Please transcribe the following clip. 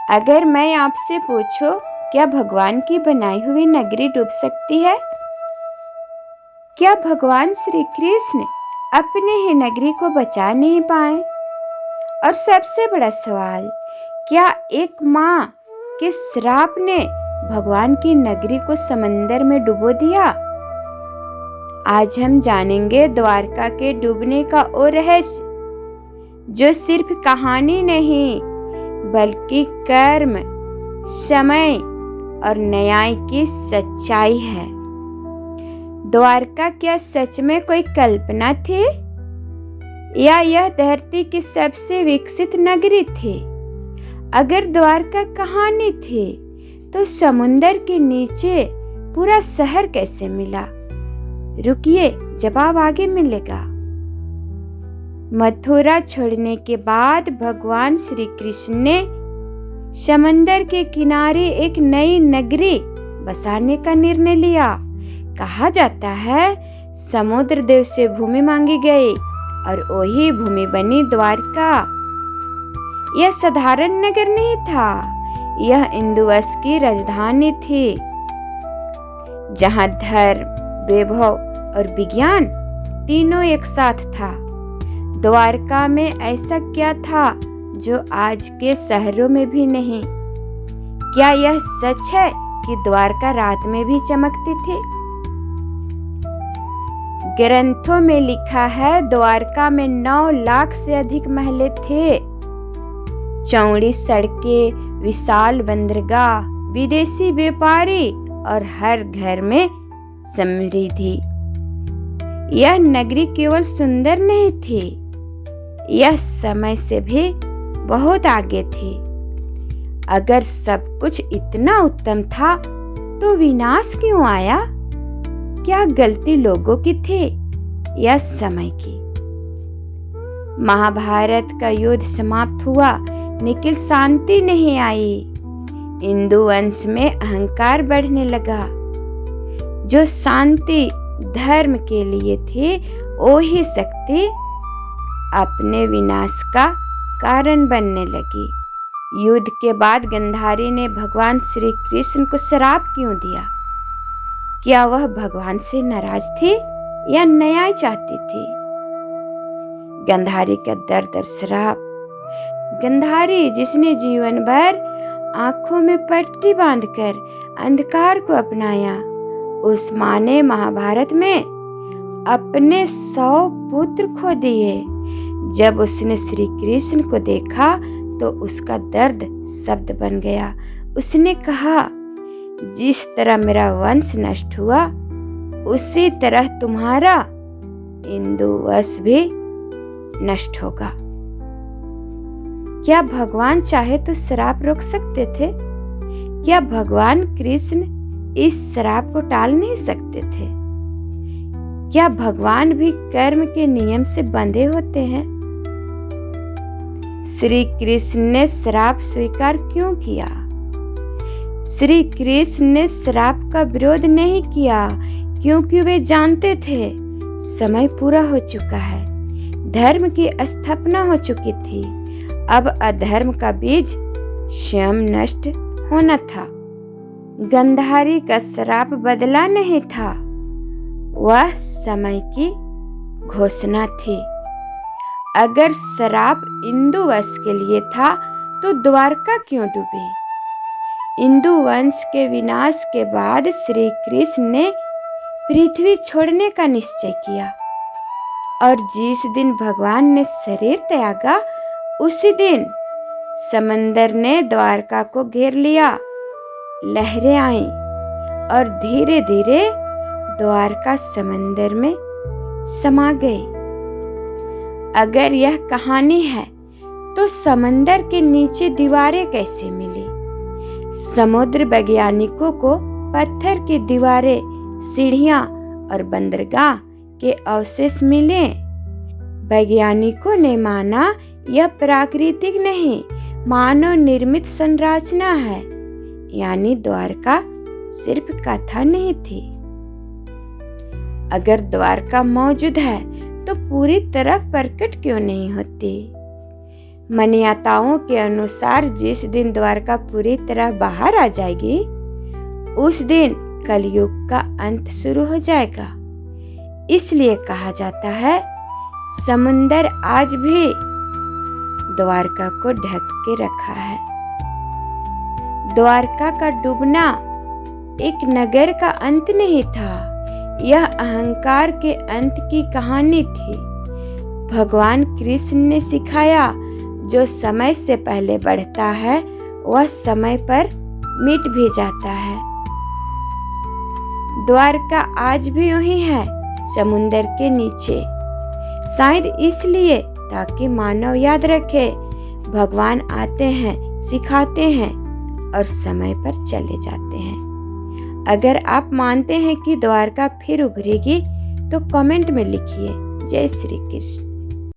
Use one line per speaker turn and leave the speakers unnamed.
अगर मैं आपसे पूछूं, क्या भगवान की बनाई हुई नगरी डूब सकती है? क्या भगवान श्री कृष्ण अपने ही नगरी को बचा नहीं पाए? और सबसे बड़ा सवाल, क्या एक माँ के श्राप ने भगवान की नगरी को समंदर में डुबो दिया? आज हम जानेंगे द्वारका के डूबने का वो रहस्य, जो सिर्फ कहानी नहीं बल्कि कर्म, समय और न्याय की सच्चाई है। द्वारका क्या सच में कोई कल्पना थी, या यह धरती की सबसे विकसित नगरी थी? अगर द्वारका कहानी थी, तो समुंदर के नीचे पूरा शहर कैसे मिला? रुकिए, जवाब आगे मिलेगा। मथुरा छोड़ने के बाद भगवान श्री कृष्ण ने समंदर के किनारे एक नई नगरी बसाने का निर्णय लिया। कहा जाता है, समुद्र देव से भूमि मांगी गई और वही भूमि बनी द्वारका। यह साधारण नगर नहीं था, यह इंदुवंश की राजधानी थी, जहां धर्म, वैभव और विज्ञान तीनों एक साथ था। द्वारका में ऐसा क्या था जो आज के शहरों में भी नहीं? क्या यह सच है कि द्वारका रात में भी चमकती थी? ग्रंथों में लिखा है, द्वारका में 9 लाख से अधिक महल थे। चौड़ी सड़कें, विशाल बंदरगाह, विदेशी व्यापारी और हर घर में समृद्धि। यह नगरी केवल सुंदर नहीं थी, यह समय से भी बहुत आगे थी। अगर सब कुछ इतना उत्तम था, तो विनाश क्यों आया? क्या गलती लोगों की थी या समय की? महाभारत का युद्ध समाप्त हुआ, लेकिन शांति नहीं आई। इंदु वंश में अहंकार बढ़ने लगा। जो शांति धर्म के लिए थी, वो ही शक्ति अपने विनाश का कारण बनने लगी। युद्ध के बाद गांधारी ने भगवान श्री कृष्ण को श्राप क्यों दिया? क्या वह भगवान से नाराज थी या न्याय चाहती थी? गांधारी का दर्द और श्राप। गांधारी, जिसने जीवन भर आंखों में पट्टी बांधकर अंधकार को अपनाया, उस माँ ने महाभारत में अपने 100 पुत्र खो दिए। जब उसने श्री कृष्ण को देखा तो उसका दर्द शब्द बन गया। उसने कहा, जिस तरह मेरा वंश नष्ट हुआ, उसी तरह तुम्हारा इंदु वंश भी नष्ट होगा। क्या भगवान चाहे तो श्राप रोक सकते थे? क्या भगवान कृष्ण इस श्राप को टाल नहीं सकते थे? क्या भगवान भी कर्म के नियम से बंधे होते हैं? श्री कृष्ण ने श्राप स्वीकार क्यों किया? श्री कृष्ण ने श्राप का विरोध नहीं किया, क्योंकि वे जानते थे समय पूरा हो चुका है, धर्म की स्थापना हो चुकी थी। अब अधर्म का बीज स्वयं नष्ट होना था। गांधारी का श्राप बदला नहीं था, वह समय की घोषणा थी। अगर श्राप इंदु वंश के लिए था, तो द्वारका क्यों डूबी? इंदु वंश के विनाश के बाद श्री कृष्ण ने पृथ्वी छोड़ने का निश्चय किया, और जिस दिन भगवान ने शरीर त्यागा, उसी दिन समंदर ने द्वारका को घेर लिया। लहरें आईं और धीरे धीरे द्वारका समंदर में समा गई। अगर यह कहानी है, तो समंदर के नीचे दीवारें कैसे मिली? समुद्र वैज्ञानिकों को पत्थर की दीवारें, सीढ़ियां और बंदरगाह के अवशेष मिले। वैज्ञानिकों ने माना यह प्राकृतिक नहीं, मानव निर्मित संरचना है, यानी द्वारका सिर्फ कथा नहीं थी। अगर द्वारका मौजूद है, तो पूरी तरह प्रकट क्यों नहीं होती? मान्यताओं के अनुसार जिस दिन द्वारका पूरी तरह बाहर आ जाएगी, उस दिन कलयुग का अंत शुरू हो जाएगा। इसलिए कहा जाता है, समुंदर आज भी द्वारका को ढक के रखा है। द्वारका का डूबना एक नगर का अंत नहीं था, यह अहंकार के अंत की कहानी थी। भगवान कृष्ण ने सिखाया, जो समय से पहले बढ़ता है वह समय पर मिट भी जाता है। द्वारका आज भी वही है, समुंदर के नीचे। शायद इसलिए ताकि मानव याद रखे, भगवान आते हैं, सिखाते हैं और समय पर चले जाते हैं। अगर आप मानते हैं कि द्वारका फिर उभरेगी तो कमेंट में लिखिए। जय श्री कृष्ण।